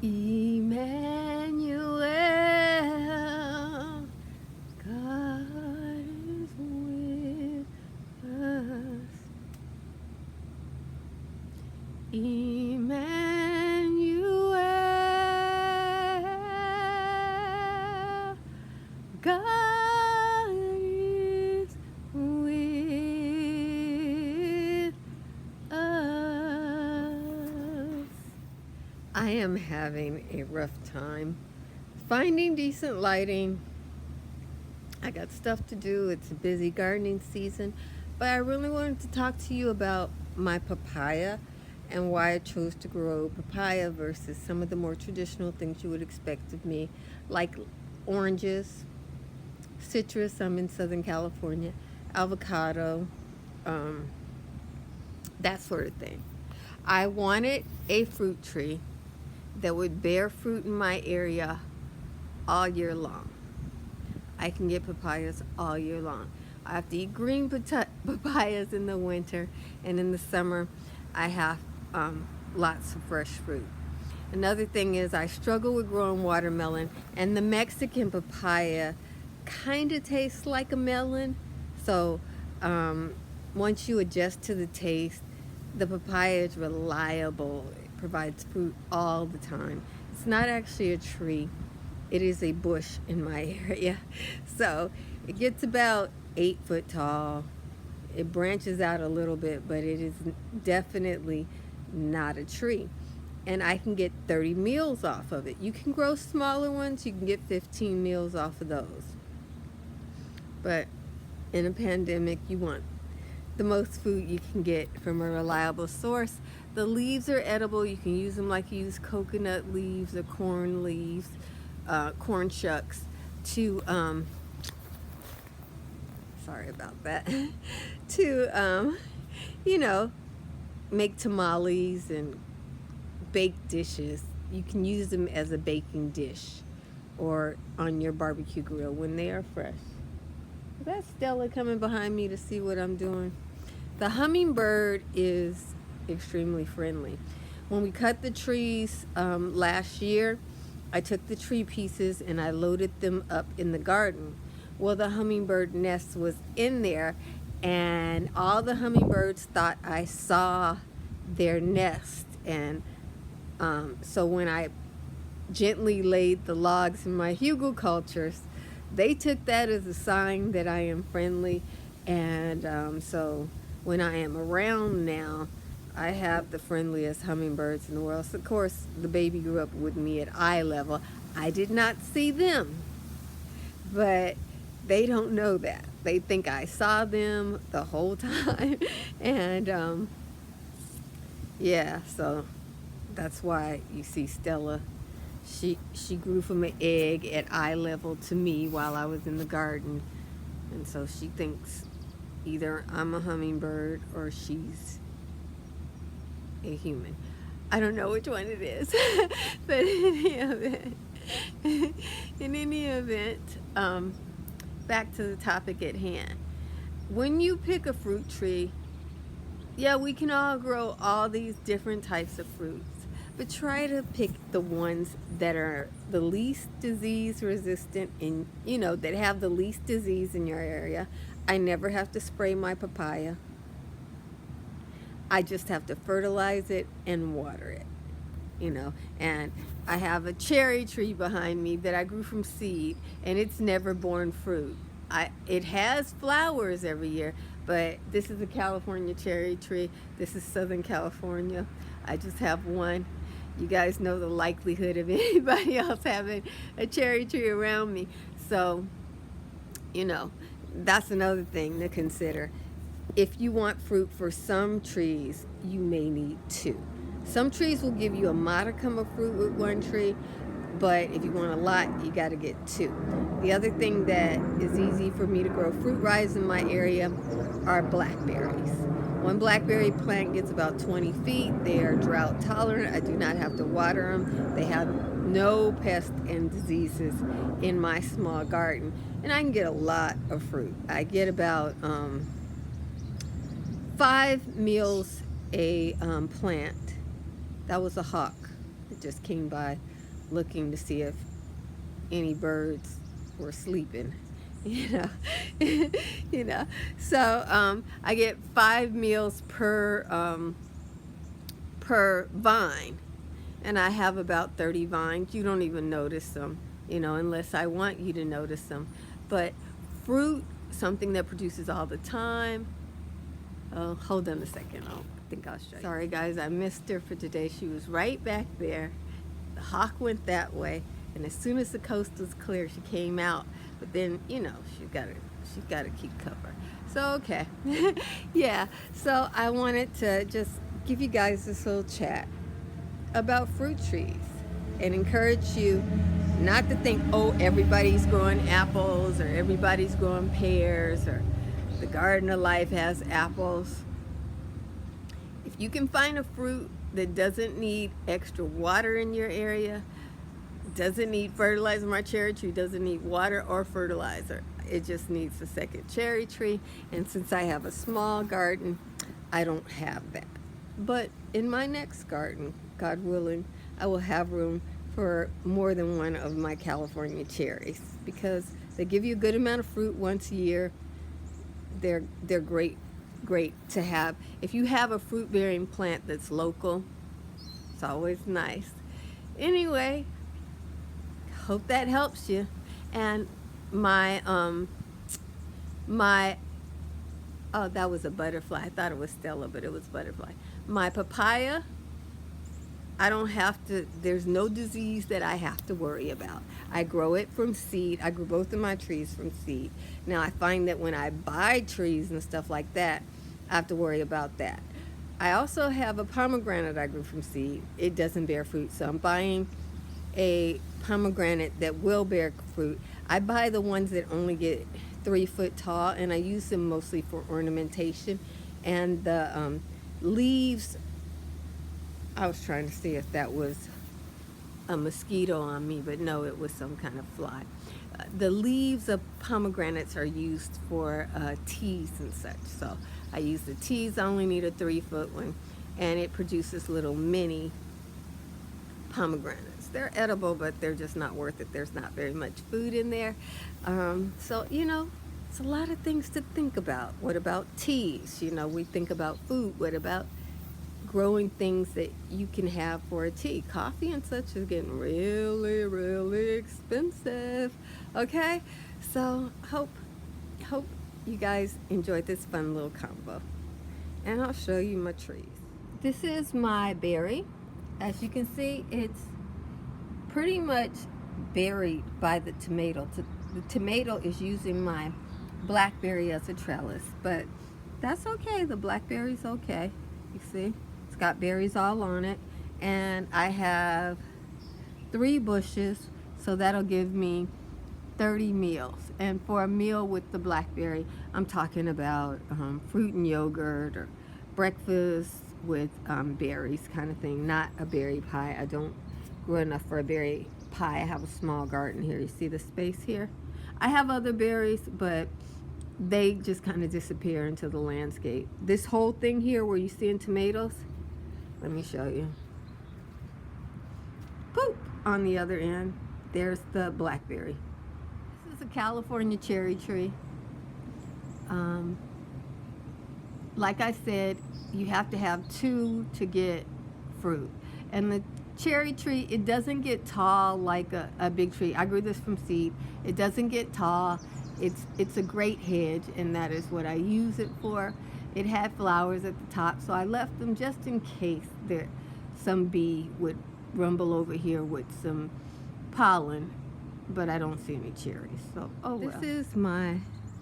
Emmanuel, God is with us. Emmanuel, God is with us. I am having a rough time finding decent lighting. I got stuff to do. It's a busy gardening season, but I really wanted to talk to you about my papaya and why I chose to grow papaya versus some of the more traditional things you would expect of me, like oranges, citrus. I'm in Southern California, avocado, um, that sort of thing. I wanted a fruit tree that would bear fruit in my area all year long. I can get papayas all year long. I have to eat green papayas in the winter, and in the summer, I have lots of fresh fruit. Another thing is, I struggle with growing watermelon, and the Mexican papaya kind of tastes like a melon. So, um, once you adjust to the taste, the papaya is reliable. It provides fruit all the time. It's not actually a tree, it is a bush in my area. So it gets about 8 foot tall. It branches out a little bit, but it is definitely not a tree. And I can get 30 meals off of it. You can grow smaller ones, you can get 15 meals off of those. But in a pandemic, you want the most food you can get from a reliable source. The leaves are edible. You can use them like you use coconut leaves or corn leaves, corn shucks to, sorry about that, to, you know, make tamales and baked dishes. You can use them as a baking dish or on your barbecue grill when they are fresh. Is that Stella coming behind me to see what I'm doing? The hummingbird is extremely friendly. When we cut the trees last year, I took the tree pieces and I loaded them up in the garden. Well, the hummingbird nest was in there, and all the hummingbirds thought I saw their nest. And so when I gently laid the logs in my hugelkulturs, they took that as a sign that I am friendly. And so when I am around now, I have the friendliest hummingbirds in the world. So of course, the baby grew up with me at eye level. I did not see them, but they don't know that. They think I saw them the whole time. And yeah, so that's why you see Stella. She grew from an egg at eye level to me while I was in the garden. And so she thinks either I'm a hummingbird or she's a human. I don't know which one it is. But in any event, back to the topic at hand. When you pick a fruit tree, yeah, we can all grow all these different types of fruits, but try to pick the ones that are the least disease resistant and, that have the least disease in your area. I never have to spray my papaya. I just have to fertilize it and water it, and I have a cherry tree behind me that I grew from seed, and it's never borne fruit. It has flowers every year, but this is a California cherry tree. This is Southern California. I just have one. You guys know the likelihood of anybody else having a cherry tree around me. So, that's another thing to consider. If you want fruit for some trees, you may need two. Some trees will give you a modicum of fruit with one tree, but if you want a lot, you got to get two. The other thing that is easy for me to grow fruit rise in my area are blackberries. One blackberry plant gets about 20 feet. They are drought tolerant. I do not have to water them. They have no pests and diseases in my small garden, and I can get a lot of fruit. I get about 5 meals a plant. That was a hawk. I just came by looking to see if any birds were sleeping, you know. you know. So I get 5 meals per vine, and I have about 30 vines. You don't even notice them, unless I want you to notice them. But fruit, something that produces all the time. Oh, hold on a second. I think I'll show you. Sorry, guys, I missed her for today. She was right back there. The hawk went that way, and as soon as the coast was clear, she came out. But then, she's got to keep cover. So, okay. Yeah, so I wanted to just give you guys this little chat about fruit trees and encourage you not to think, oh, everybody's growing apples or everybody's growing pears or the Garden of Life has apples. If you can find a fruit that doesn't need extra water in your area, doesn't need fertilizer, my cherry tree doesn't need water or fertilizer. It just needs a second cherry tree. And since I have a small garden, I don't have that. But in my next garden, God willing, I will have room for more than one of my California cherries because they give you a good amount of fruit once a year. They're great to have. If you have a fruit bearing plant that's local, it's always nice. Anyway, hope that helps you. And my oh, that was a butterfly. I thought it was Stella, but it was butterfly. My papaya, I don't have to, there's no disease that I have to worry about. I grow it from seed. I grew both of my trees from seed. Now I find that when I buy trees and stuff like that, I have to worry about that. I also have a pomegranate I grew from seed. It doesn't bear fruit, so I'm buying a pomegranate that will bear fruit. I buy the ones that only get 3 foot tall, and I use them mostly for ornamentation. And the leaves, I was trying to see if that was a mosquito on me, but no, it was some kind of fly. The leaves of pomegranates are used for teas and such. So I use the teas. I only need a 3 foot one, and it produces little mini pomegranates. They're edible, but they're just not worth it. There's not very much food in there. So, it's a lot of things to think about. What about teas? We think about food. What about growing things that you can have for a tea? Coffee and such is getting really, really expensive. Okay? So, hope you guys enjoyed this fun little combo. And I'll show you my trees. This is my berry. As you can see, it's pretty much buried by the tomato. The tomato is using my blackberry as a trellis, but that's okay. The blackberry's okay. You see, it's got berries all on it, and I have 3 bushes, so that'll give me 30 meals. And for a meal with the blackberry, I'm talking about fruit and yogurt or breakfast with berries kind of thing, not a berry pie. I don't grow enough for a berry pie. I have a small garden here. You see the space here? I have other berries, but they just kind of disappear into the landscape. This whole thing here where you see in tomatoes, let me show you. Poop! On the other end, there's the blackberry. This is a California cherry tree. Like I said, you have to have 2 to get fruit. And the cherry tree, it doesn't get tall like a big tree. I grew this from seed. It doesn't get tall. It's a great hedge, and that is what I use it for. It had flowers at the top, so I left them just in case that some bee would rumble over here with some pollen, but I don't see any cherries. So, oh well. This is my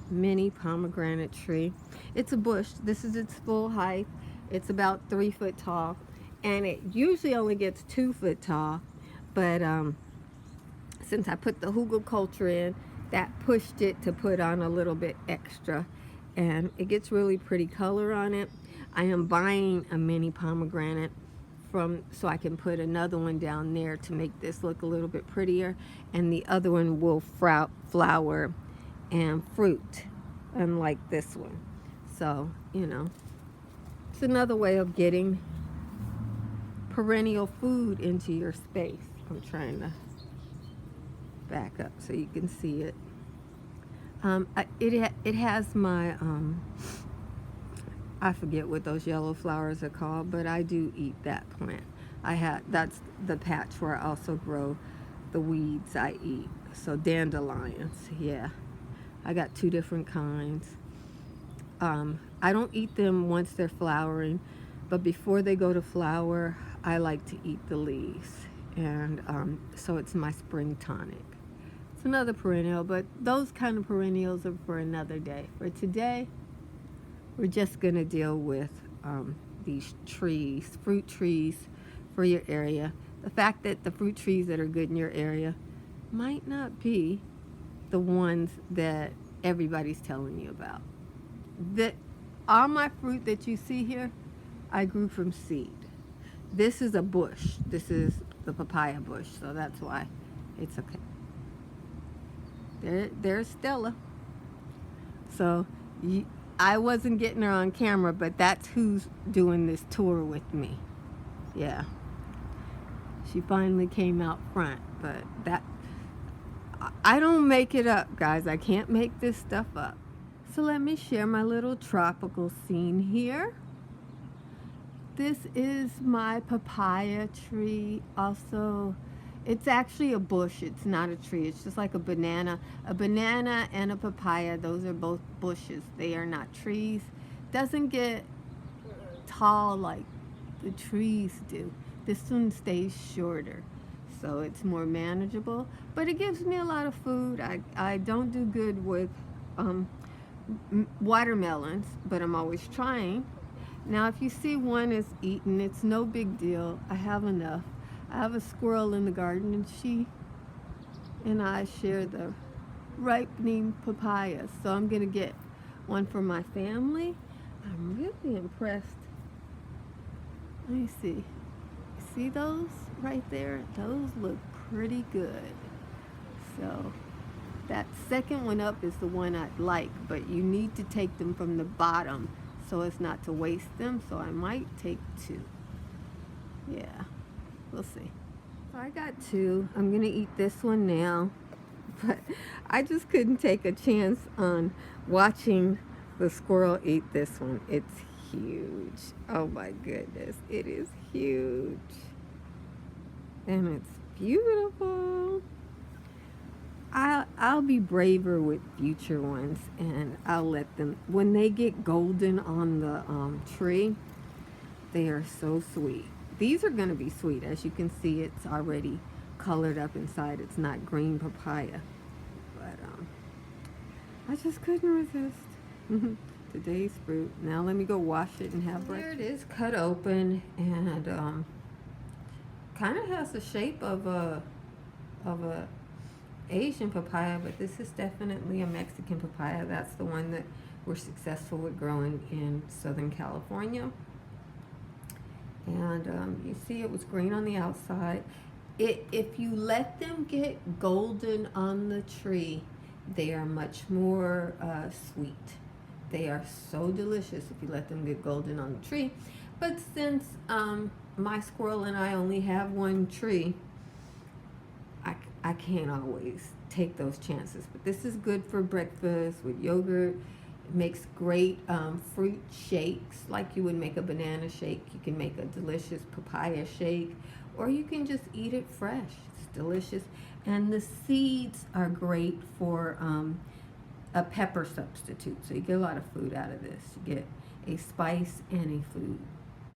mini pomegranate tree. It's a bush. This is its full height. It's about 3 foot tall, and it usually only gets 2 foot tall, but since I put the hugelkultur in, that pushed it to put on a little bit extra, and it gets really pretty color on it. I am buying a mini pomegranate so I can put another one down there to make this look a little bit prettier, and the other one will flower and fruit, unlike this one. So, it's another way of getting perennial food into your space. I'm trying to back up so you can see it. It has my, I forget what those yellow flowers are called, but I do eat that plant. That's the patch where I also grow the weeds I eat. So dandelions, yeah. I got 2 different kinds. I don't eat them once they're flowering, but before they go to flower, I like to eat the leaves. And so it's my spring tonic. It's another perennial, but those kind of perennials are for another day. For today, we're just going to deal with these trees, fruit trees for your area. The fact that the fruit trees that are good in your area might not be the ones that everybody's telling you about. All my fruit that you see here, I grew from seed. This is a bush. This is the papaya bush, so that's why it's okay. There's Stella. So I wasn't getting her on camera, but that's who's doing this tour with me. Yeah. She finally came out front, but I don't make it up, guys. I can't make this stuff up. So let me share my little tropical scene here. This is my papaya tree. Also, it's actually a bush. It's not a tree. It's just like a banana. A banana and a papaya, those are both bushes. They are not trees. Doesn't get tall like the trees do. This one stays shorter, so it's more manageable. But it gives me a lot of food. I don't do good with watermelons, but I'm always trying. Now, if you see one is eaten, it's no big deal. I have enough. I have a squirrel in the garden, and she and I share the ripening papayas. So I'm going to get one for my family. I'm really impressed. Let me see. See those right there? Those look pretty good. So that second one up is the one I'd like, but you need to take them from the bottom so as not to waste them. So I might take 2. Yeah, we'll see. So I got 2. I'm gonna eat this one now, but I just couldn't take a chance on watching the squirrel eat this one. It's huge. Oh my goodness, it is huge. And it's beautiful. I'll be braver with future ones, and I'll let them, when they get golden on the tree, they are so sweet. These are going to be sweet. As you can see, it's already colored up inside. It's not green papaya. But I just couldn't resist. Today's fruit. Now let me go wash it and have breakfast. There it is, cut open, and kind of has the shape of a Asian papaya, but this is definitely a Mexican papaya. That's the one that we're successful with growing in Southern California. And you see it was green on the outside. If you let them get golden on the tree, they are much more sweet. They are so delicious if you let them get golden on the tree. But since my squirrel and I only have one tree, I can't always take those chances. But this is good for breakfast with yogurt. It makes great fruit shakes, like you would make a banana shake. You can make a delicious papaya shake, or you can just eat it fresh. It's delicious. And the seeds are great for a pepper substitute. So you get a lot of food out of this. You get a spice and a food.